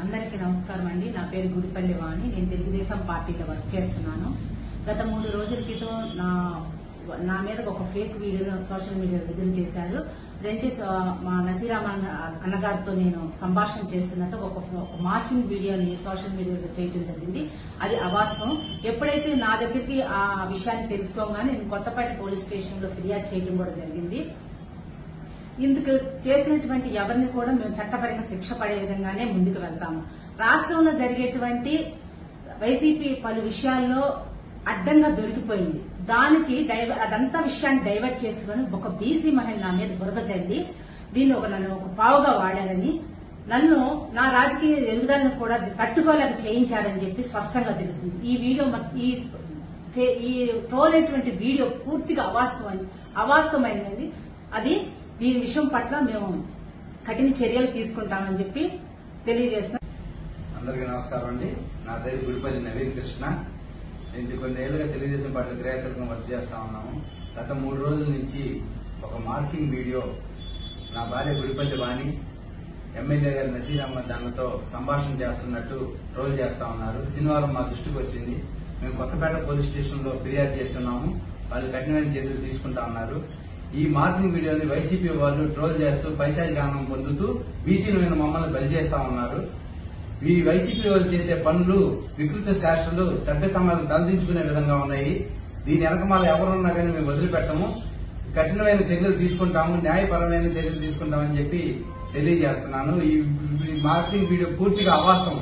అందరికీ నమస్కారం అండి. నా పేరు గుడిపల్లి వాణి. నేను తెలుగుదేశం పార్టీలో వర్క్ చేస్తున్నాను. గత 3 రోజుల క్రితం నా మీద ఒక ఫేక్ వీడియోను సోషల్ మీడియాలో విడుదల చేశారు. అదేంటి, మా నసీరామ్ అన్నగారితో నేను సంభాషణ చేస్తున్నట్టు ఒక మార్ఫింగ్ వీడియోని సోషల్ మీడియాలో చేయడం జరిగింది. అది అవాస్తవం. ఎప్పుడైతే నా దగ్గరికి ఆ విషయాన్ని తెలుసుకోగానే నేను కొత్తపేట పోలీస్ స్టేషన్ లో ఫిర్యాదు చేయడం కూడా జరిగింది. ఇందుకు చేసినటువంటి ఎవరిని కూడా మేము చట్టపరంగా శిక్ష పడే విధంగానే ముందుకు వెళ్తాము. రాష్ట్రంలో జరిగేటువంటి వైసీపీ పలు విషయాల్లో అడ్డంగా దొరికిపోయింది. దానికి అదంతా విషయాన్ని డైవర్ట్ చేసుకుని ఒక బీసీ మహిళ నా మీద బురద చల్లి దీన్ని నన్ను ఒక పావుగా వాడారని, నన్ను నా రాజకీయ ఎదుగుదలను కూడా తట్టుకోలేక చేయించారని చెప్పి స్పష్టంగా తెలిసింది. ఈ వీడియో ఈ ట్రోల్ అయినటువంటి వీడియో పూర్తిగా అవాస్తవమైనది. అది దీని విషయం పట్ల మేము కఠిన చర్యలు తీసుకుంటామని చెప్పి తెలియజేస్తున్నాం. అందరికీ నమస్కారం అండి. నా పేరు గుడిపల్లి నవీన్ కృష్ణ. నేను కొన్ని ఏళ్లుగా తెలుగుదేశం పార్టీ క్రియాశీలకంగా వర్క్ చేస్తా ఉన్నాము. గత 3 రోజుల నుంచి ఒక మార్కింగ్ వీడియో నా భార్య గుడిపల్లి వాణి ఎమ్మెల్యే గారి నసీరామ్ దానితో సంభాషణ చేస్తున్నట్టు ట్రోల్ చేస్తా ఉన్నారు. శనివారం మా దృష్టికి వచ్చింది. మేము కొత్తపేట పోలీస్ స్టేషన్ లో ఫిర్యాదు చేస్తున్నాము. వాళ్ళు కఠినమైన చర్యలు తీసుకుంటా ఉన్నారు. ఈ మార్కింగ్ వీడియోని వైసీపీ వాళ్ళు ట్రోల్ చేస్తూ పైచారిక ఆనందం పొందుతూ బీసీల మీద మమ్మల్ని బలి చేస్తా ఉన్నారు. ఈ వైసీపీ వాళ్ళు చేసే పనులు వికృత శాస్త్రాలు సభ్య సమాజం తలదించుకునే విధంగా ఉన్నాయి. దీని వెనకమాల ఎవరున్నా కానీ మేము వదిలిపెట్టము. కఠినమైన చర్యలు తీసుకుంటాము, న్యాయపరమైన చర్యలు తీసుకుంటామని చెప్పి తెలియజేస్తున్నాను. ఈ మార్కింగ్ వీడియో పూర్తిగా అవాస్తవం.